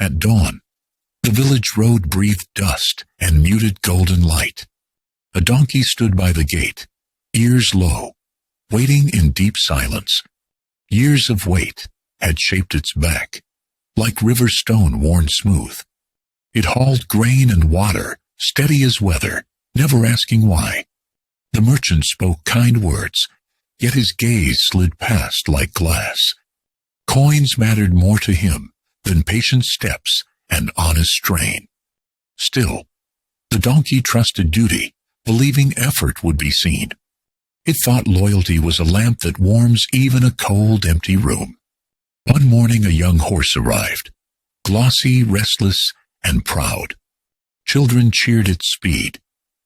At dawn, the village road breathed dust and muted golden light. A donkey stood by the gate, ears low, waiting in deep silence. Years of wait had shaped its back, like river stone worn smooth. It hauled grain and water, steady as weather, never asking why. The merchant spoke kind words, yet his gaze slid past like glass. Coins mattered more to him than patient steps and honest strain. Still, the donkey trusted duty, believing effort would be seen. It thought loyalty was a lamp that warms even a cold, empty room. One morning a young horse arrived, glossy, restless, and proud. Children cheered its speed,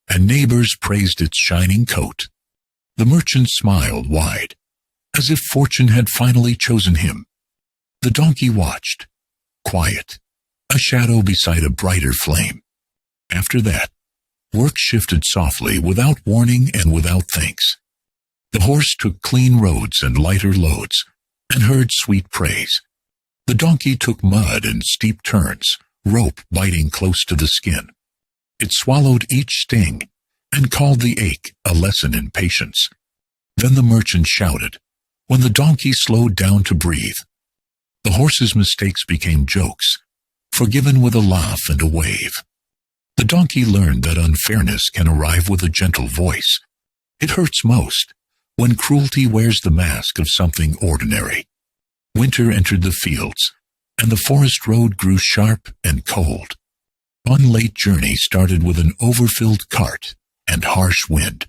and neighbors praised its shining coat. The merchant smiled wide, as if fortune had finally chosen him. The donkey watched, quiet, a shadow beside a brighter flame. After that, work shifted softly, without warning and without thanks. The horse took clean roads and lighter loads, and heard sweet praise. The donkey took mud and steep turns, rope biting close to the skin. It swallowed each sting, and called the ache a lesson in patience. Then the merchant shouted, when the donkey slowed down to breathe. The horse's mistakes became jokes, forgiven with a laugh and a wave. The donkey learned that unfairness can arrive with a gentle voice. It hurts most when cruelty wears the mask of something ordinary. Winter entered the fields, and the forest road grew sharp and cold. One late journey started with an overfilled cart and harsh wind.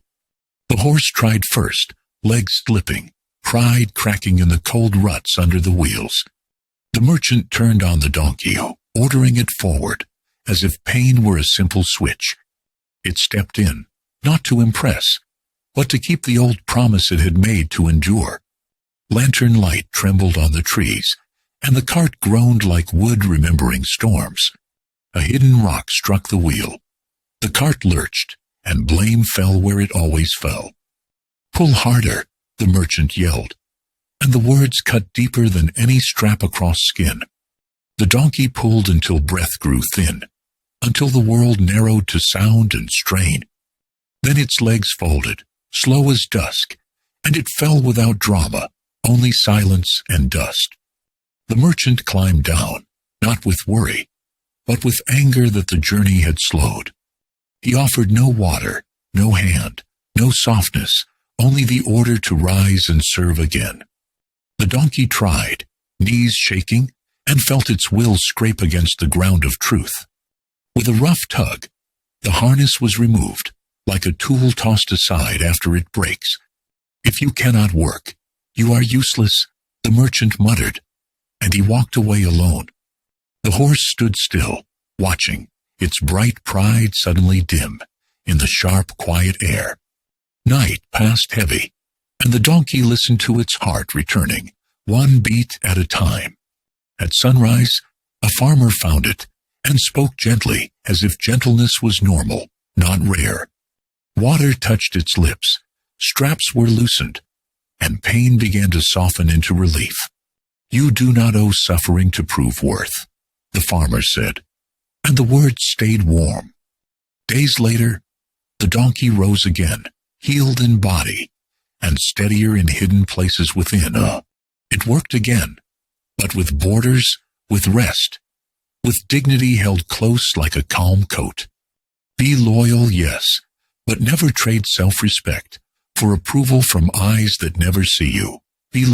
The horse tried first, legs slipping, pride cracking in the cold ruts under the wheels. The merchant turned on the donkey, ordering it forward, as if pain were a simple switch. It stepped in, not to impress, but to keep the old promise it had made to endure. Lantern light trembled on the trees, and the cart groaned like wood remembering storms. A hidden rock struck the wheel. The cart lurched, and blame fell where it always fell. "Pull harder," the merchant yelled, and the words cut deeper than any strap across skin. The donkey pulled until breath grew thin, until the world narrowed to sound and strain. Then its legs folded, slow as dusk, and it fell without drama, only silence and dust. The merchant climbed down, not with worry, but with anger that the journey had slowed. He offered no water, no hand, no softness, only the order to rise and serve again. The donkey tried, knees shaking, and felt its will scrape against the ground of truth. With a rough tug, the harness was removed, like a tool tossed aside after it breaks. "If you cannot work, you are useless," the merchant muttered, and he walked away alone. The horse stood still, watching, its bright pride suddenly dim, in the sharp, quiet air. Night passed heavy, and the donkey listened to its heart returning, one beat at a time. At sunrise, a farmer found it, and spoke gently, as if gentleness was normal, not rare. Water touched its lips, straps were loosened, and pain began to soften into relief. "You do not owe suffering to prove worth," the farmer said, and the words stayed warm. Days later, the donkey rose again, healed in body, and steadier in hidden places within. It worked again, but with borders, with rest, with dignity held close like a calm coat. Be loyal, yes, but never trade self-respect for approval from eyes that never see you.